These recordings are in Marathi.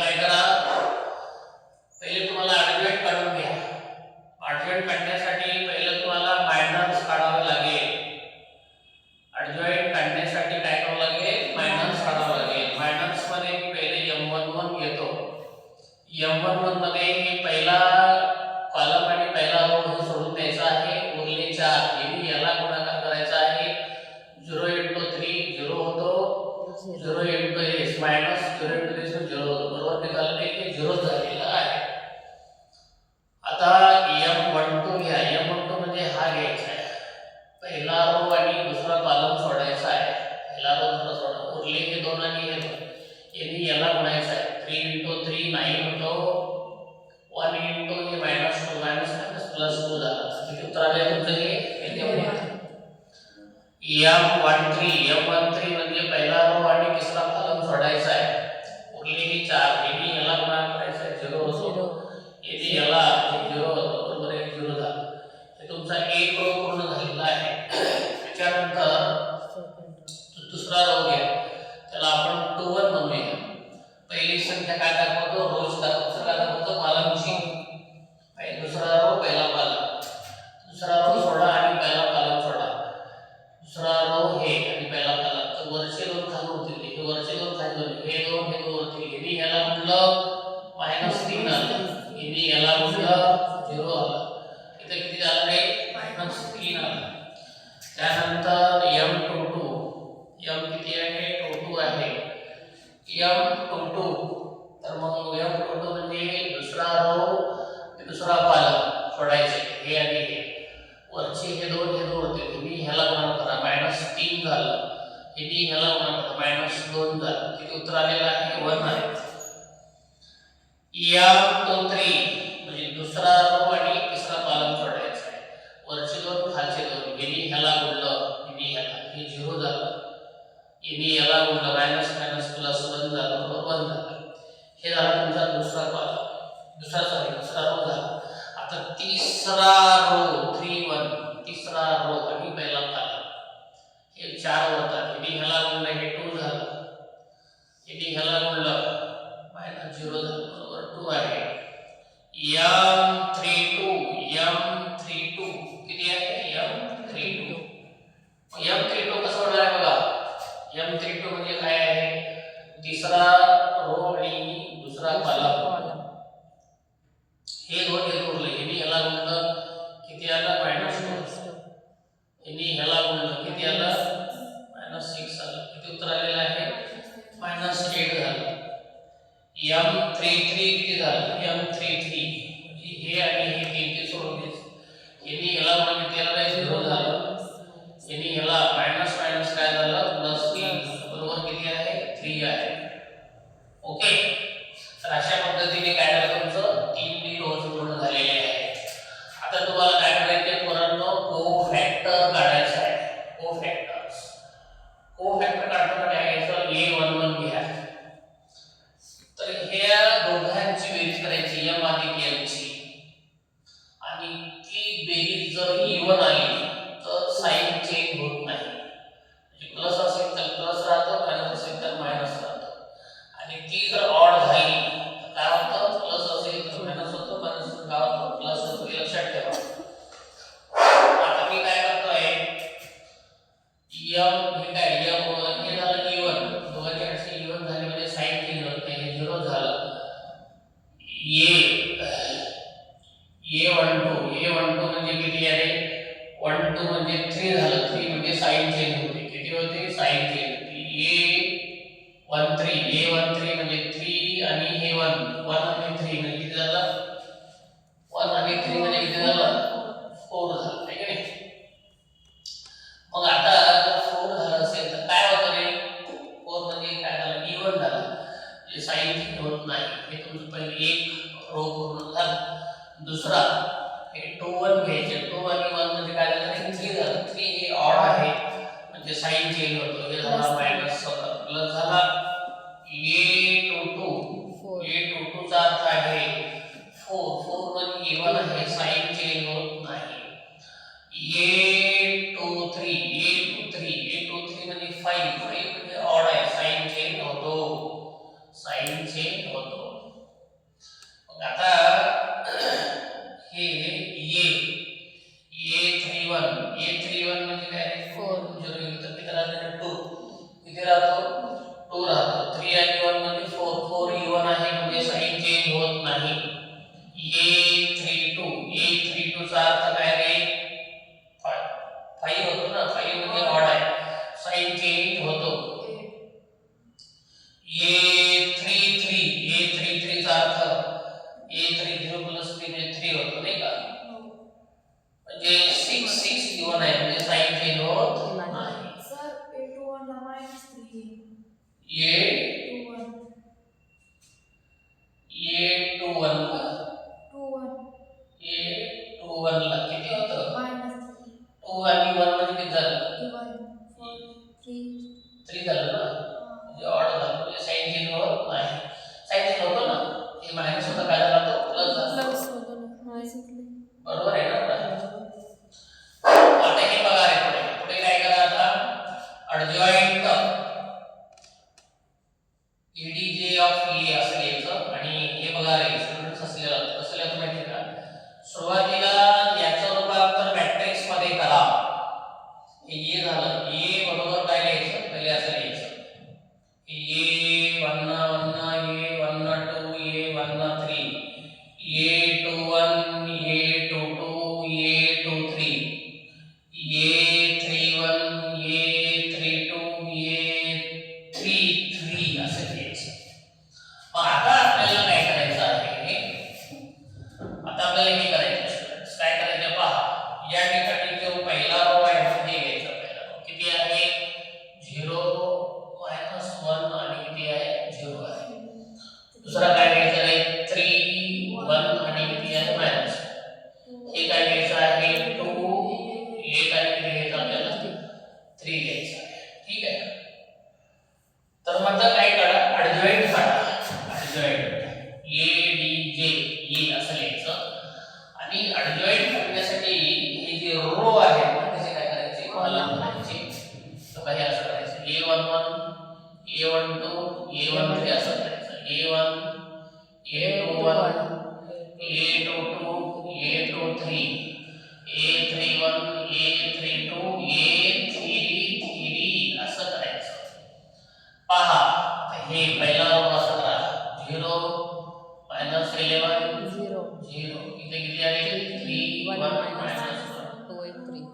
काय करा, पहिले तुम्हाला ॲडजॉइंट काढून घ्या. ॲडजॉइंट काढण्यासाठी पहिले तुम्हाला मायनस काढावे लागेल. ॲडजॉइंट काढण्यासाठी काय करावं लागेल, मायनस काढावं लागेल. मायनस मध्ये मी पहिले M11 घेतो. M11 मध्ये हे पहिला कॉलम आणि पहिला रो हे सोडून द्यायचा आहे. उरले 4 आणि याला गुणाकार करायचा आहे. 0 * 3 0 होतो, 0 * s मायनस 0 * s 0 होतो. बरोबर निकाल हे 0 झालेला आहे. आता M12 घ्या. M12 म्हणजे हा घ्यायचा आहे. पहिला रो आणि दुसरा कॉलम सोडायचा आहे. पहिला रो दुसरा सोडा. उरले हे 2 आणि हे 2 यांनी याला गुणायचा आहे. 3 * 3 9 होतो. 1 * हे -2 +2 झालं. किती उत्तर आले तुमचं हे? M13 म्हणजे पहिला रो आणि तिसरा कॉलम सोडायचा आहे. उरले हे 4 यांनी याला गुणाकार करायचा आहे. 0 होतो. यांनी याला 0 होतो. बरोबर आहे, 0 झालं. हे तुमचा एक रो पूर्ण झालेला आहे. त्याच्यानंतर दुसरा रो घ्या. त्याला आपण 2 म्हणूया. पहिली संख्या काय दाखवतो, रोज दाखवतो. काय दाखवतो, कॉलमची. दुसरा रो पहिला कॉलम. दुसरा रो सोडा आणि पहिला कॉलम सोडा. दुसरा रो हे आणि पहिला कॉलम. तर वरचे 2 खाली होतील. हे वरचे 2 खाली होतील. हे 2 वरती. यांनी याला म्हटलं -3 आलं. यांनी याला म्हटलं 0 आलं. इथे किती झालं रे, -3 आलं. त्यानंतर M22. M किती आहे, 22 आहे. M22 तर मग M22 म्हणजे दुसरा रो दुसरा कॉलम सोडायचे. हे आणि हे वरचे हे 2 होते. यांनी ह्याला गुणाकार करा. -3 झालं. यांनी ह्याला गुणाकार करा. -2 झालं. किती उत्तर आलेलं आहे, 1 आहे. M23 म्हणजे दुसरा रो आणि तिसरा कॉलम सोडायचा आहे. वरचे 2 खालचे 2 यांनी ह्याला गुणलं. यांनी ह्याला हे 0 झालं. यांनी याला गुणलं +1 झालं. 1 झालं. हे झालं तुमचा दुसरा कॉलम. दुसरा रो झाला. आता तिसरा रो 3 तिसरा रो आणि पहिला कॉलम हे 4 होतात. यांनी ह्याला गुणलं, हे 2 झालं. यांनी ह्याला गुणलं -0 झालं. बरोबर 2 आहे. M32 किती आहे, M32 कसं होणार आहे बघा. M32 म्हणजे काय आहे, तिसरा रो आणि दुसरा कॉलम. हे 2 उरले. यांनी ह्याला गुणलं, किती आलं, -2. यांनी ह्याला गुणलं, किती आलं, -6 आलं. किती उत्तर आलेलं आहे, -8 झालं. M33 किती झालं, M33 म्हणजे हे आणि हे 3 ते सोडून घ्यायचं. यांनी ह्याला गुणलं, किती आलं, 0 झालं. यांनी ह्याला मायनस काय झालं, +3. बरोबर किती आहे, 3 आहे. ओके. तर अशा पद्धतीने काय झालं तुमचं 3 रोज पूर्ण झालेले आहे. आता तुम्हाला काय करायचे पोरांनो, कोफॅक्टर काढायचा आहे. कोफॅक्टर काढताना काय घ्यायचं, A11 घ्या. तर ह्या दोघांची बेरीज करायची, M अधिक N ची. आणि ती बेरीज जर इव्हन आली तर साइन चेंज होत नाही. म्हणजे प्लस असेल तर प्लस राहतो, मायनस असेल तर मायनस राहतो. आणि ती जर ऑड झाली तर काय होतं, प्लस असेल तर मायनस होतो, मायनस काय होतं, प्लस होतो. हे लक्षात ठेवा. आता मी काय करतोय, M हे काय, M हे झालं इव्हन. दोघांची असे इव्हन झाले म्हणजे साइन चेंज होत नाही. हे 0 झालं. A12 म्हणजे किती आहे, 12 म्हणजे 3 झालं. 3 म्हणजे साइन चेंज होते. किती होते, साइन चेंज होते. A13 म्हणजे 3 आणि हे 1 आणि 3 म्हणजे किती झालं, 1 आणि 3 म्हणजे किती झालं, 4 झालं. आहे की नाही. मग आता जर 4 झालं असेल तर काय होतं रे, 4 म्हणजे काय झालं, इव्हन झालं. म्हणजे साइन चेंज होत नाही. हे तुमचं पहिले एक रो पूर्ण झालं. दुसरा हे 2 1 घ्यायचे. 2 आणि 1 म्हणजे काय झालं, 3 झालं. 3 हे ऑड आहे म्हणजे साइन चेंज होतो. हे झाला -7 प्लस झाला A22 चा अर्थ आहे 4 म्हणजे इव्हन आहे, साइन चेंज होत नाही. A23 म्हणजे 5 म्हणजे ऑड आहे, साइन चेंज होतो. साइन चेंज होतो. मग आता हे A31 म्हणजे काय 4 0 तर किती राहतो 2 किती राहतो 2 राहतो. 3 आणि 1 म्हणजे 4 E1 आहे म्हणजे साइन चेंज होत नाही. A32 चा अर्थ काय रे 5 होतो ना 5 म्हणजे ऑड आहे साइन चेंज होतो. A33 चा अर्थ A30 प्लस 3 म्हणजे 3 होतो नाही का म्हणजे 6 E1 आहे म्हणजे साइन चेंज होत नाही. सर A21 ला -3 A21 A21 ला किती होतं 2 आणि 1 म्हणजे किती झालं 3 झालं ना म्हणजे ऑड झालं म्हणजे साइन चेंज होत नाही. साइन चेंज होतो ना हे मायनस होता काय झाला तो प्लस झाला बरोबर आहे ना. आता हे बघा रे पुढे काय करा आता अडजॉइंट EDJ ऑफ A असं घ्यायचं आणि हे बघा रे स्टुडंट्स असलेलं कसं लिहायचं माहिती का सुरुवातीला याचं रूपांतर मॅट्रिक्स मध्ये करा. हे A झालं A बरोबर काय लिहायचं पहिले असं लिहायचं A1 1 A1 2 A1 3 A21 A22 A23 A31 A32 A33 असं घ्यायचं. मग आता आपल्याला काय करायचं आहे आता आपल्याला हे करायचं स्टुडंट्स काय करायचं पहा या ठिकाणी जो पहिला रो आहे म्हणजे घ्यायचा पहिला रो किती आहे 0 -1 आणि किती आहे 0 आहे. दुसरा काय घ्यायचा आहे 3 1 आणि किती आहे मायनस. हे काय घ्यायचं आहे 2 1 आणि किती घ्यायचं आपल्याला 3 घ्यायचं आहे. ठीक आहे तर मग काय करा अडजॉइंट काढा अडजॉइंट ADJ E असं लिहायचं आणि अडजॉइंट करण्यासाठी हे जे रो आहे ना त्याचे काय करायचे कॉलम करायचे. तर काही असं करायचं A11 A12 A13 असं करायचं A1 A21 A22 A23 A31 A32 A33 असं करायचं. पहा हे पहिला रो असं करा 0 -11 0 इथे किती आहे 3 1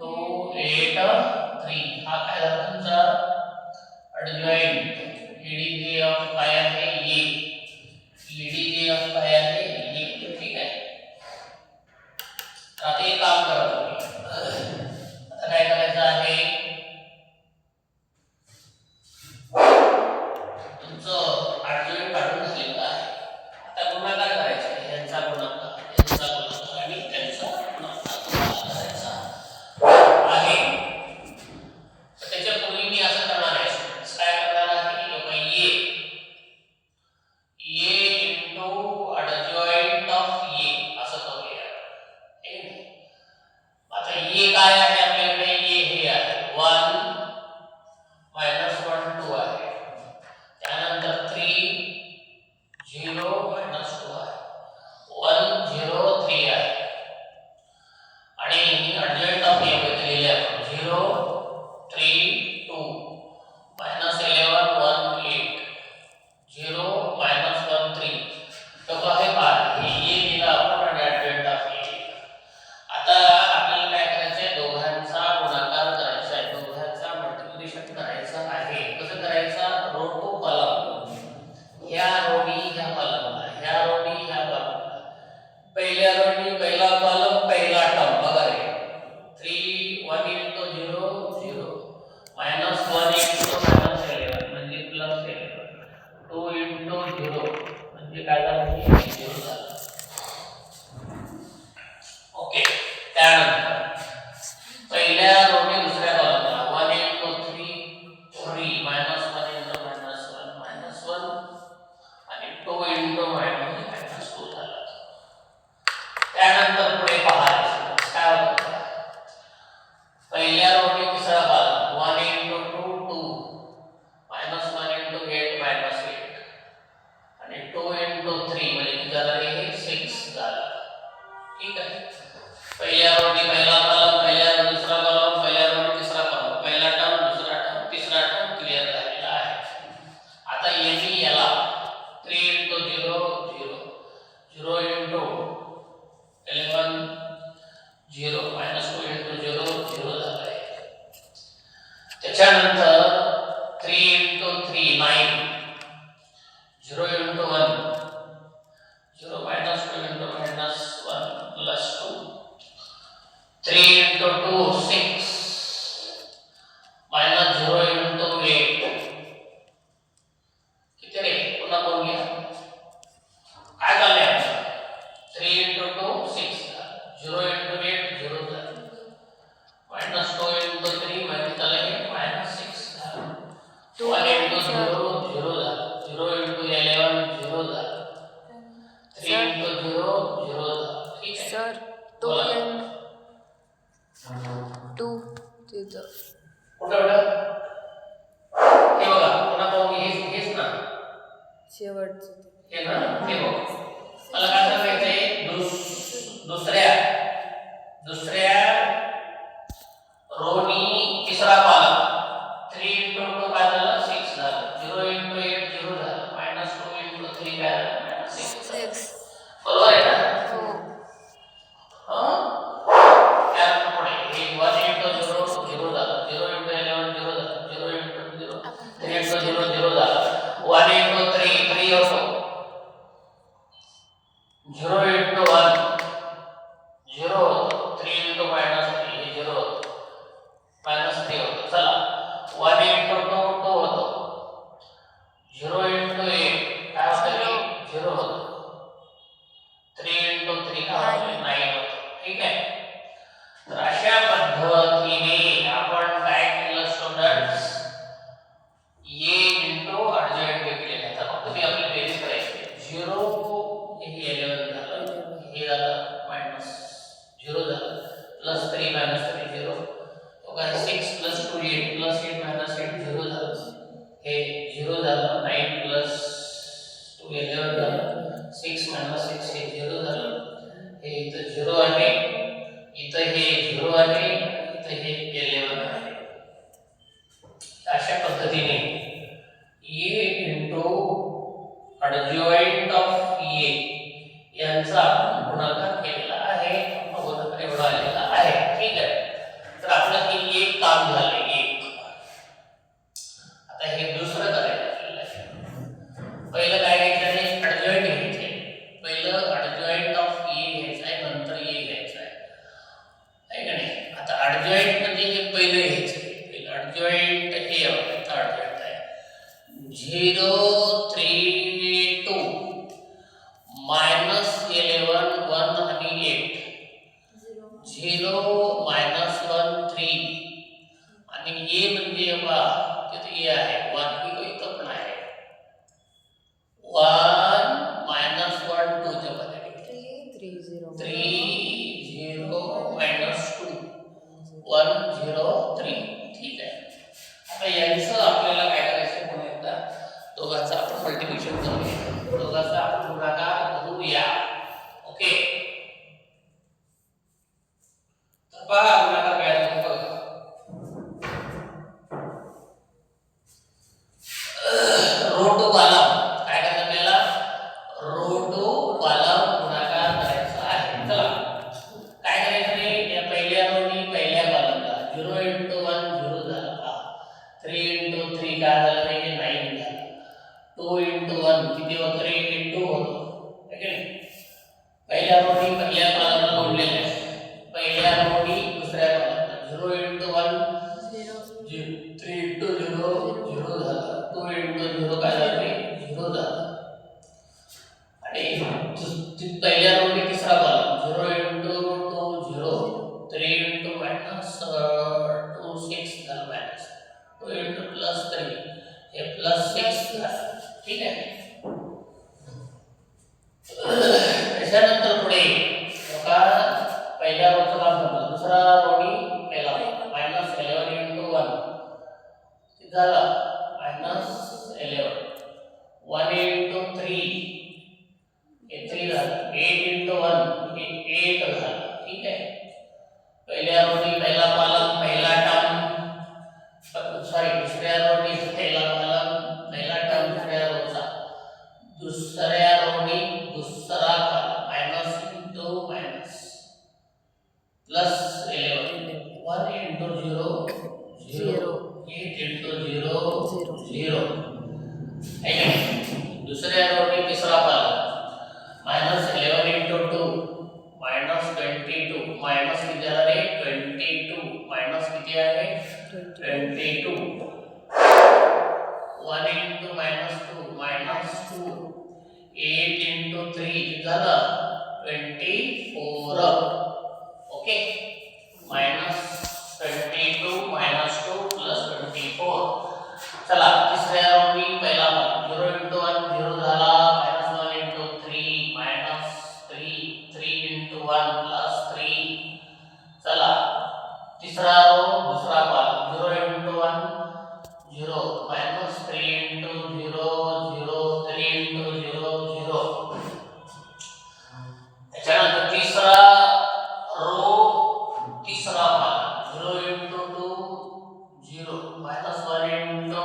2 8 3 हा काय झाला तुमचा अडजॉइंट EDJ ऑफ काय आहे A EDJ ऑफ काय आहे A. ठीक आहे आता एक काम करा तुम्ही आता काय करायचं आहे तुमचं अडजॉइंट काढून झालेलं आहे. आता गुणाकार करायचा यांचा गुणाकार आणि त्यांचा गुणाकार करायचा आहे. तर त्याच्यापूर्वी मी असं करणार आहे काय करणार आहे A into adjoint of A असं करूया. आता A काय आहे आपल्याकडे A हे आहे 1 -1 2 आहे त्यानंतर 3 0 -2 आहे 1 0 3 आहे आणि अडजॉइंट ऑफ A मध्ये लिहिले आपण 0 3 2 -11 1 8 0 -1 3 तो आहे 5 हे दिला आपण आणि अडजॉइंट ऑफ A. आता आपल्याला काय करायचं आहे दोघांचा गुणाकार करायचा आहे दोघांचा मल्टिप्लिकेशन करायचं आहे. कसं करायचं रो टू कॉलम ह्या रोनी ह्या कॉलमला ह्या रोनी ह्या कॉलमला पहिल्या रोनी पहिला कॉलम पहिला टर्म बघा रे 3 1 into 0 0 -1 into -11 म्हणजे +11 2 into 0 म्हणजे काय झालं 0 झालं. ओके त्यानंतर पहिल्या रोनी दुसऱ्या कॉलमला 1 into 3 3 -1 into -1 आणि 2 into -2 झालं. त्यानंतर पुढे पहा काय होतं पहिल्या रोनी तिसरा कॉलम 1 into 2 2 -1 into 8 -8 आणि 2 into इंटू 3 म्हणजे किती झालं हे 6 झालं. ठीक आहे. पहिल्या रोनी पहिला कॉलम, पहिल्या रोनी दुसरा कॉलम, पहिल्या रोनी तिसरा कॉलम, पहिला टर्म, दुसरा टर्म, तिसरा टर्म क्लिअर झालेला आहे. आता यांनी याला 3 इंटू 0 0 0 इंटू 11 0 मायनस 2 इंटू 0 0 झालं आहे. त्याच्यानंतर 3 into 3 9 0 into 1 0 minus 2 into minus 1 plus 2 3 into 2 6 minus 0 into 8 किती रे पुन्हा कोण घ्या काय झाले आपलं 3 into 2 6 0 into 8 0 झालं minus 2 into 3 म्हणजे झालं हे minus 6 झालं 1 into 0 0 झालं 0 into 11 0 झालं 3 into 0 0 झालं. ठीक आहे सर 2 and 2 तिथं कुठं बेटा हे बघा पुन्हा पाहू हेच ना शेवटचं हे ना हे बघ मला काय सांगायचंय दुसऱ्या रोनी तिसरा कॉलम 3 into 2 काय झालं 6 झालं 0 into 8 0 झालं minus 2 into 3 काय झालं minus 6 बरोबर आहे ना त्यानंतर पुढे हे 1 into 0 0 झालं 0 into 11 0 झालं 0 into 0 3 into 0 0 झालं 1 into 3 3 होतो 0 into 1 0 होतो 3 into minus 3 हे 0 होतो minus 3 होतो. चला 1 into 2 2 होतो 0 into 8 काय होतं 0 होतो 3 into 3 काय होतं 9 होतं. ठीक आहे. तर अशा पद्धतीने आपण काय केलं स्टुडंट्स a into अर्जंट केलेलं आहे. आता फक्त मी आपली बेरीज करायची 0 हे 11 झालं हे झालं minus 0 झालं plus 3 minus 3 0 तो काय 6 plus 2 8 plus 8 minus 8 0 झालं हे 0 झालं 9 plus 2 11 झालं 6 minus 6 हे 0 झालं हे इथं 0 आहे इथं हे 0 आहे इथं हे 11 आहे. अशा पद्धतीने a into adjoint of a यांचा आपण गुणाकार केलेला आहे गुणाकार एवढा आलेला आहे. ठीक आहे. तर आपलं हे एक काम झालं एक. आता हे दुसरं करायचं आपल्याला पहिलं काय घ्यायचं आहे adjoint घ्यायचं आहे. पहिलं adjoint of a घ्यायचं आहे नंतर a घ्यायचं आहे का नाही. आता adjoint म्हणजे हे पहिलं घ्यायचं आहे. पहिलं adjoint हे आता adjoint आहे 0 3 2 minus 11 1 आणि 8 0 minus 1 3 आणि a म्हणजे बा तिथे a आहे 1 ही इथं पण आहे 1 minus 1 2 च्या मध्ये 3 0 3 0 minus 2 1 0 3. ठीक आहे. आता यांचं आपल्याला काय करायचं पुन्हा एकदा दोघांचं आपण मल्टिप्लिकेशन करूया दोघांचा आपण गुणाकार करूया. ओके. तर बघा गुणाकार काय होतो बघा रो टू कॉलम काय करायचं आपल्याला रो टू कॉलम गुणाकार करायचा आहे. चला काय करायचं रे या पहिल्या रोनी पहिल्या कॉलमला 0 into 1 0 झालं का 3 into 3 काय झालं रे 9 झालं 2 into 1 किती होतं रे 2 होतं है की नाही. पहिल्या रोनी पहिल्या कॉलमला जोडलेलं आहे पहिल्या रोनी दुसऱ्या कॉलमला 0 into 1 0 3 into 0 0 झालं 2 into 0 काय झालं रे 0 झालं आणि पहिल्या रोनी तिसरा कॉलम 0 into 2 0 3 into minus 2 6 झालं minus 2 into plus 3 हे plus 6 झालं. ठीक आहे. त्याच्यानंतर पुढे बघा पहिल्या रोचं काम झालं दुसरा रोनी पहिला minus 11 into 1 किती झालं minus 11 1 into 3 पहिल्या रोनी पहिला कॉलम पहिला टर्म सॉरी दुसऱ्या रोनी पहिला कॉलम पहिला टर्म दुसऱ्या रोचा दुसऱ्या रोनी दुसरा column minus into minus plus 11 1 into 0 0 8 into 0 0 ठीक है दुसऱ्या रोनी तिसरा column minus 11 into 2 minus 22 minus किती आहे 22 माइनस किती आहे 22 1 into minus 2 minus 2 8 into 3 किती झालं 24 ओके माइनस 22 minus 2 plus 24 चला तिसऱ्या रोनी पहिला 0 into 1 0 झाला minus 1 into 3 minus 3 into 1 plus 3 चला तिसरा रो दुसरा column 0 into 1 0 minus 3 into 0 0 3 into 0 0 त्याच्यानंतर तिसरा रो तिसरा column 0 into 2 0 minus 1 into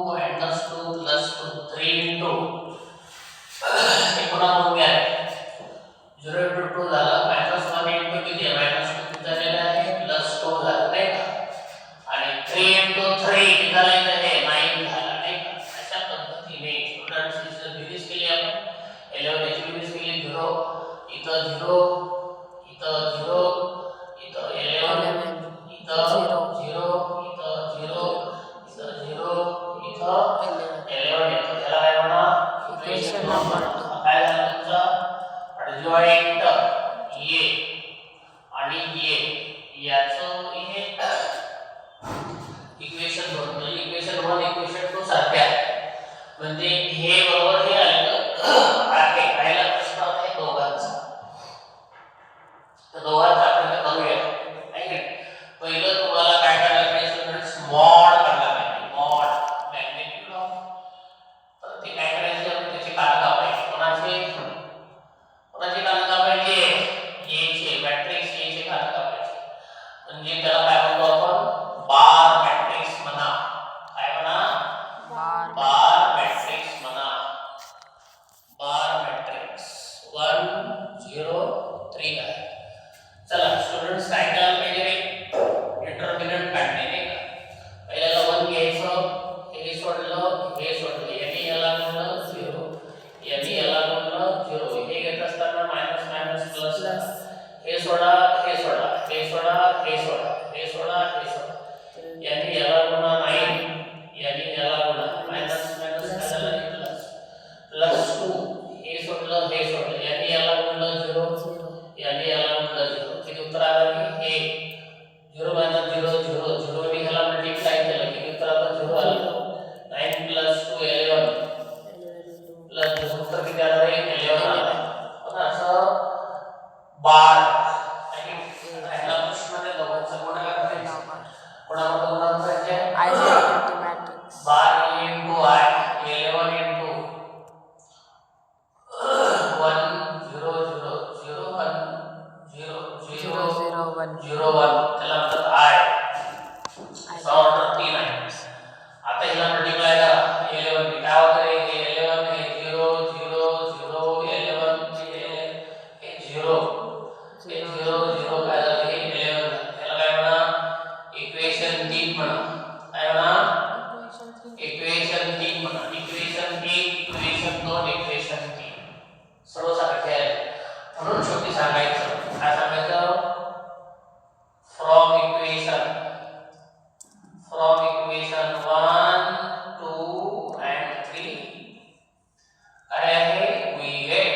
minus 2 plus 2 3 into हे पुन्हा बघून घ्या 0 into 2 झाला minus 1 into किती आहे minus 2 झालेला आहे plus 2 झाला नाही का आणि 3 into 3 किती झाला आहे 9 झाला नाही का अशा पद्धतीने स्टुडंट्स इथे बेरीज केली आपण 11 ची बेरीज केली 0 इथं 0 इथं 0 इथं 11 इथं 0 इथं 0 इथं 0 इथं 11 येतो त्याला काय म्हणा इक्वेशन नंबर 2 काय झालं तुमचा adjoint ये आणि ये याचं हे इक्वेशन 2 म्हणजे इक्वेशन 1 इक्वेशन 2 सारखे आहे म्हणजे हे बरोबर हे आलं आहे पहिला प्रश्न आहे दोघांचा तर दोघांचा आपण करूया आहे पहिलं तुम्हाला काय करायला पाहिजे स्टुडंट्स मॉड करायला पाहिजे मॉड मॅग्निट्यूड ऑफ तर ते काय करायचे आपण त्याचे कारक कापायचे कोणाचे कारक कापायचे येचे मॅट्रिक्स येचे कारक कापायचे म्हणजे त्याला काय म्हणतो आपण बार मॅट्रिक्स म्हणा काय म्हणा बार मॅट्रिक्स म्हणा बार मॅट्रिक्स 1 0 3 आहे चला स्टुडंट्स काय करायला पाहिजे डिटर्मिनंट काढणे नाही का पहिल्याला 1 घ्यायचं हे सोडलं याने याला गुणलं 0 याने याला गुणलं 0 हे घेत असताना मायनस मायनस प्लस हे सोडा हे सोडा हे सोडा हे सोडा हे सोडा हे सोडा याने याला गुणा 9 याने याला गुणा मायनस मायनस झालं प्लस प्लस 2 हे सोडलं याने याला गुणलं 0 याने याला गुणलं 0 किती उत्तर आलं हे 0 minus 0 0 0 ने ह्याला मल्टिप्लाय केलं किती उत्तर आलं 0 आलं 9 plus 2 11 प्लस उत्तर किती आलं रे 11 आलं पण असं बार ह्याला प्रश्न ते दोघांचा गुणाकार करायचा कोणामध्ये गुणाकार करायचे identity matrix bar into I 11 into 1 0 0 0 1 0 0 0 1 0 1 त्याला म्हणतात I चा ऑर्डर 3 आहे आता हिला मल्टिप्लाय करा 11 ने काय होतं रे हे 11 हे 0 0 0 11 हे 0 हे 0 0 काय झालं हे 11 त्याला काय म्हणा इक्वेशन 3 म्हणा काय म्हणा इक्वेशन 3 म्हणा इक्वेशन 1 इक्वेशन 2 इक्वेशन 3 सर्व सारखे आहे म्हणून शेवटी सांगायचं काय सांगायचं from equation 1 2 and 3 काय आहे we get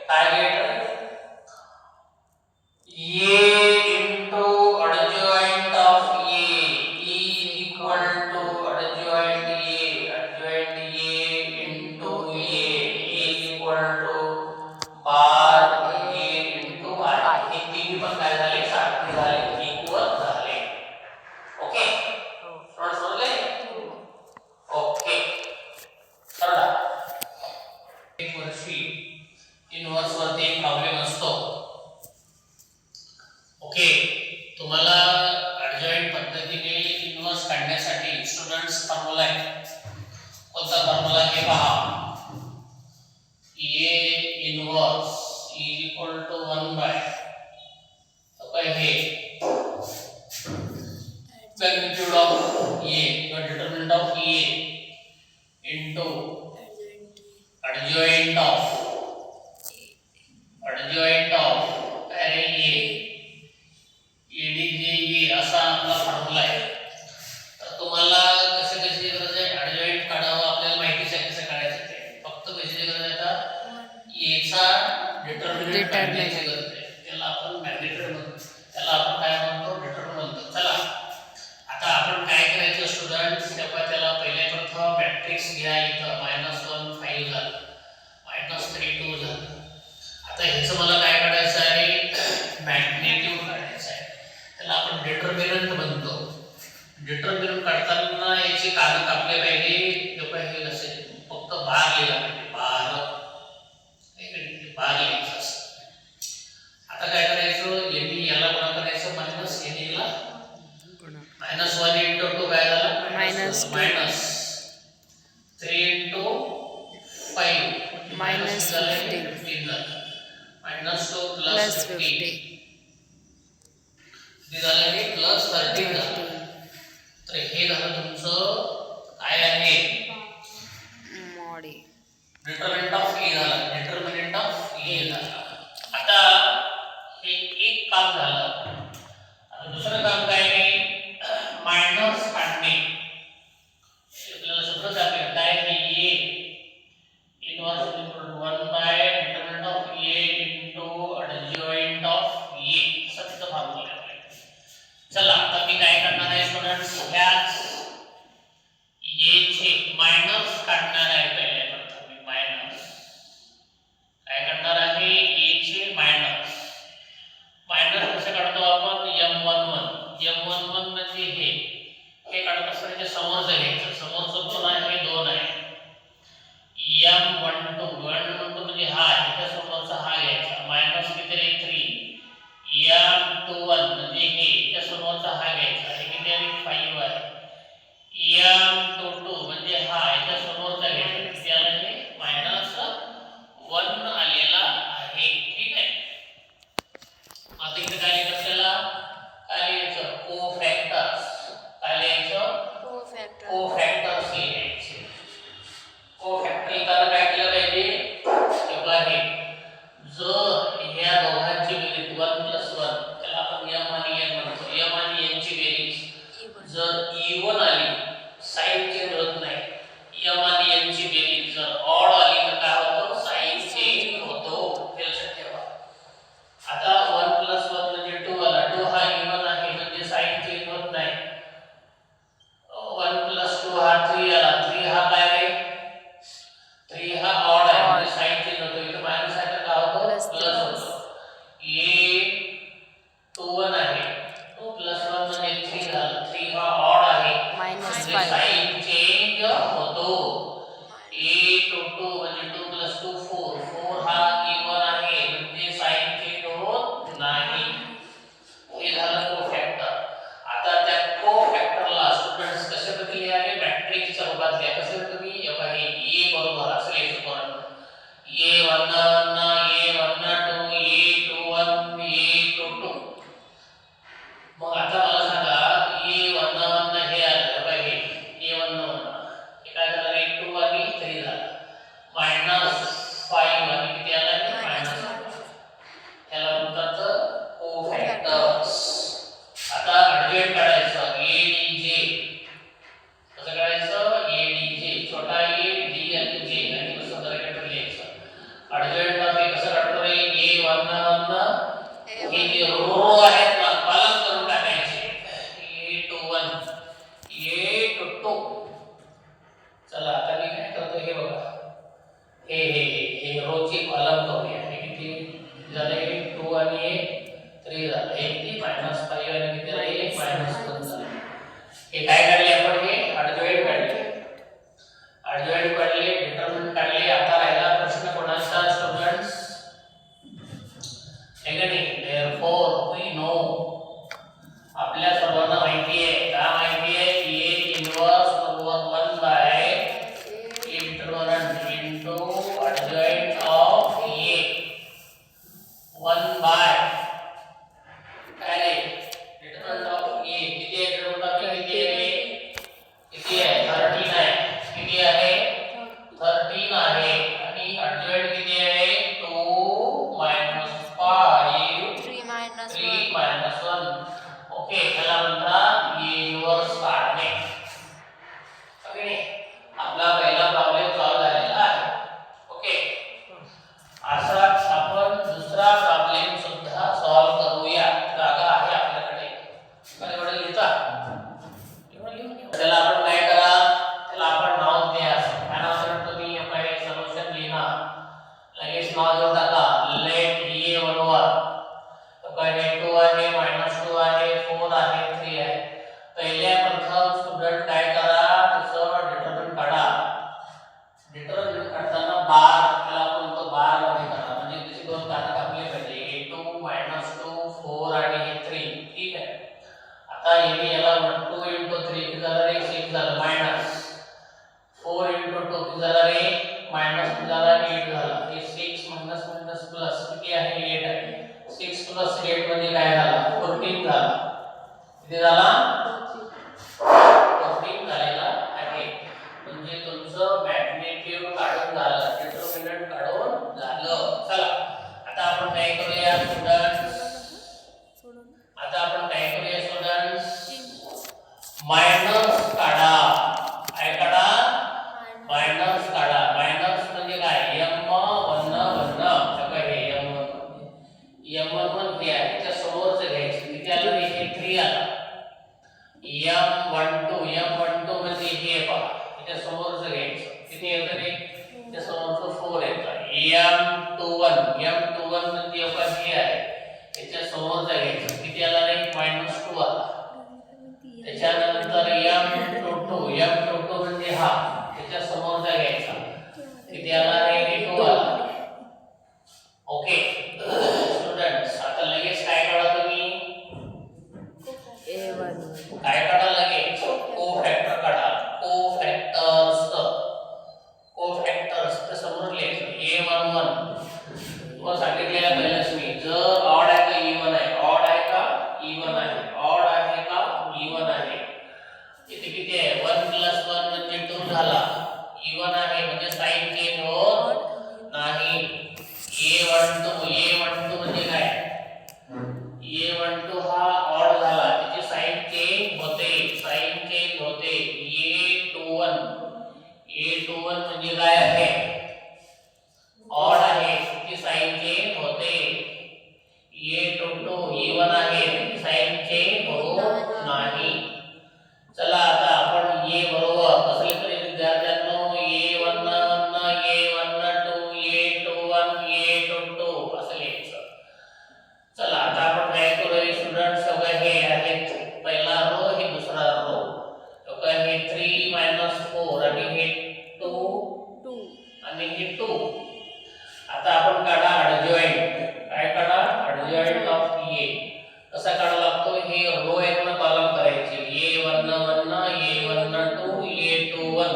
काय get a into adjoint of a is equal to adjoint a into a is equal to bar a into I हे तीन पण काय झाले सारखे झाले इक्वल झाले ओके समजले ओके चला एक वर्षी इनवर्स वरती एक प्रॉब्लेम असतो ओके तुम्हाला inverse is equal to 1 by काय हे मॅग्निट्यूड ऑफ ए किंवा determinant of A into adjoint of अरे ए एडीजे असा आपला फॉर्म्युला आहे. तर तुम्हाला कशाची गरज आहे? adjoint काढावं आपल्याला माहितीच आहे कसं काढायचं ते. फक्त कशाची गरज आहे? आता एचा डिटर्मिनंट काढण्याची गरज आहे. त्याला आपण मॅग्निट्यूड म्हणतो, त्याला आपण काय म्हणतो? डिटर्मिनंट म्हणतो. चला आता आपण काय करायचं स्टुडंट्स, तेव्हा त्याला पहिले प्रथम मॅट्रिक्स घ्या. इथं -1 5 झालं, -3 2 झालं. आता ह्याचं मला काय काढायचं आहे? मॅग्निट्यूड काढायचं आहे. त्याला आपण डिटर्मिनंट म्हणतो. डिटर्मिनंट काढताना याची कागद कापले पाहिजे. तेव्हा हे असेल फक्त बार लिहिला पाहिजे, बार लिहायचं असं. आता काय करायचं? यांनी याला गुणा करायचं मायनस यांनीला -1 इंटू 2 काय झालं? Minus 3 into 5 minus 15 -2 plus plus 50 50 ते झालं हे प्लस 13 झालं. तर हे झालं तुमचं काय आहे? Mod A. डिटर्मिनंट ऑफ ए झालं, डिटर्मिनंट ऑफ ए झालं. आता हे एक काम झालं. आता दुसरं काम काय आहे? मायनस काढणे. आपल्याला सूत्र सापडेल काय आहे? A inverse is equal to 1 by determinant of A into adjoint of A. असं तिथं फॉर्म्युला आहे. चला आता मी काय करणार आहे स्टुडंट्स? ह्याच ए चे मायनस काढणार आहे. पहिले प्रथम मी मायनस काय करणार आहे? ए चे मायनस कसं काढतो आपण? m11 म्हणजे हे काढत असताना जे समोरचं घ्यायचं. समोरचं कोण आहे? 2 आहे. m12 म्हणजे हा, इथे समोरचा हा घ्यायचा. मायनस किती आहे? 3. m21 म्हणजे हे, इथे समोरचा हा घ्यायचा. हे किती आहे? 5 आहे. m22 म्हणजे हा, इथे समोरचा घ्यायचा. किती आलं हे? -1 आलेला आहे. ठीक आहे. आता इथे काय लिहायचं आपल्याला? काय लिहायचं? कोफॅक्टर्स. काय लिहायचं? कोफॅक्टर्स लिहायचे. कोफॅक्टर त्याला काय केलं पाहिजे? तेव्हा हे जर ह्या दोघांची बेरीज 1 + 1 त्याला आपण m आणि n म्हणतो. m आणि n ची बेरीज जर इवन आली, साइन चेंज होत नाही. m आणि n ची बेरीज जर ऑड आली तर काय होतं? साइन चेंज होतो. हे लक्षात ठेवा. आता 1 + 1 म्हणजे 2 आला. 2 हा इवन आहे म्हणजे साइन चेंज होत नाही. 1 + 2 हा 3 आला. 3 हा काय आहे? 3 हा ऑड आहे म्हणजे साइन चेंज होतो. इथे मायनस आहे तर काय होतं? प्लस होतं. A21 आहे. 2 + 1 म्हणजे 3 झालं. 3 हा ऑड आहे म्हणजे -5 साइन चेंज होतो. A22 म्हणजे 2 + 2 4. 4 हा इवन आहे म्हणजे साइन चेंज होत नाही. हे झालं कोफॅक्टर. आता त्या कोफॅक्टरला स्टुडंट्स कशा पद्धतीने लिहावे? मॅट्रिक्सच्या रूपात लिहा. कसं तुम्ही हे ए बरोबर असं लिहायचं पोरांनो. A11 A12 A21 A22. मग आता मला सांगा A11 हे आलं हे A11 हे काय झालं? 2 आणि 3 झालं. -5 आणि किती आलं? -5. त्याला म्हणतात कोफॅक्टर्स. आता adjoint काढायचं. ADJ कसं काढायचं? ADJ छोटा a d आणि j आणि कसं ब्रॅकेट लिहायचं. adjoint ऑफ हे कसं काढतो रे? A11 हे जे रो आहेत ना कॉलम करून टाकायचे. A21 A22. चला आता मी काय करतो हे बघा. हे रोची कॉलम करूया. हे किती झाले? 2 आणि 3 झालं. हे किती? -5 आणि किती झाले? -1 झालं. हे काय काढले आपण? हे adjoint काढले. adjoint काढले, डिटर्मिनंट काढले. आता राहिला प्रश्न कोणाचा स्टुडंट्स? हे का नाही? therefore we know आपल्या सर्वांना माहिती आहे. काय माहिती आहे? A inverse over 1 by determinant into adjoint of A. Plus 8 मध्ये काय झाला 14 झाला. किती झाला 14 झालेला आहे. म्हणजे तुमचं मॅग्निट्यूड काढून झालं, डिटर्मिनंट काढून झालं. चला आता आपण काय करूया स्टुडंट्स, आता आपण काय करूया स्टुडंट्स, मायनस काढा. काय काढा मायनस काढा. मायनस म्हणजे काय m1 बघा हे m1 हे आहे त्या समोरचं घ्यायचं. किती आलं हे 3 आला. m12 म्हणजे हे पहा त्याच्या समोरचं घ्यायचं. किती येतं रे त्या समोरचं 4 येतं. m21 म्हणजे हे आहे त्याच्या समोरचं घ्यायचं. किती आला रे -2 आला. त्याच्यानंतर m22 म्हणजे हा त्याच्या समोरचा घ्यायचा. किती आला रे 2 आला. ओके स्टुडंट्स, आता लगेच काय काढा तुम्ही A1 काय काढा लगेच कोफॅक्टर काढा. कोफॅक्टर्स ते समोर लिहायचं. A11 तुम्हाला सांगितलेलं पहिल्याच मी, जर ऑड आहे का इवन आहे, ऑड आहे का इवन आहे, ऑड आहे का इवन आहे. इथे किती आहे 1 + 1 म्हणजे 2 झाला. इवन आहे म्हणजे साइन चेंज होत नाही. A12 म्हणजे काय A12 हा ऑड झाला त्याची साइन चेंज होते. A21 म्हणजे काय आहे ऑड आहे त्याची साइन चेंज होते. A22 इवन आहे त्याची साइन चेंज होत नाही. चला आता आपण A बरोबर कसं लिहितो विद्यार्थ्यांनो, A11 A12 A21 A22 असं लिहायचं. चला आता आपण काय करूया स्टुडंट्स, बघा हे आहेत पहिला रो हे दुसरा रो. बघा हे 3 - 4 आणि हे 2 आणि हे 2. आता आपण काढा अडजॉइंट. काय काढा अडजॉइंट ऑफ A. कसा काढा लागतो हे रो आहेत ना कॉलम करायचे. A11 A12 A21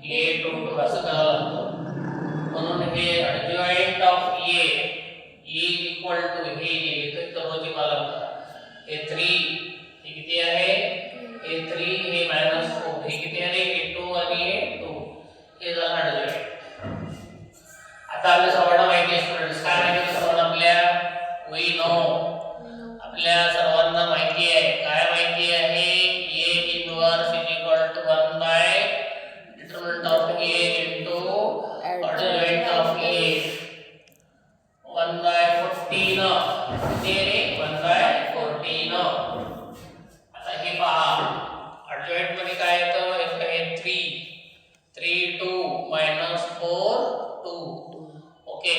A22 असं करावं लागतं. म्हणून हे अडजॉइंट ऑफ A हे लिहितो तर रोचे कॉलम करा. हे 3 हे किती आहे हे 3 हे -4 हे किती आहे हे 2 आणि हे 2 हे झालं अडजॉइंट. आता आपल्या सर्वांना माहिती आहे स्टुडंट्स काय माहिती सर्वांना आपल्या वी नो आपल्या सर्वांना माहिती आहे. काय माहिती आहे A inverse = 1 by determinant of A into adjoint of A 1/14 किती रे 1/14. आता हे पहा adjoint मध्ये काय येतं हे 3 2 - 4 2. ओके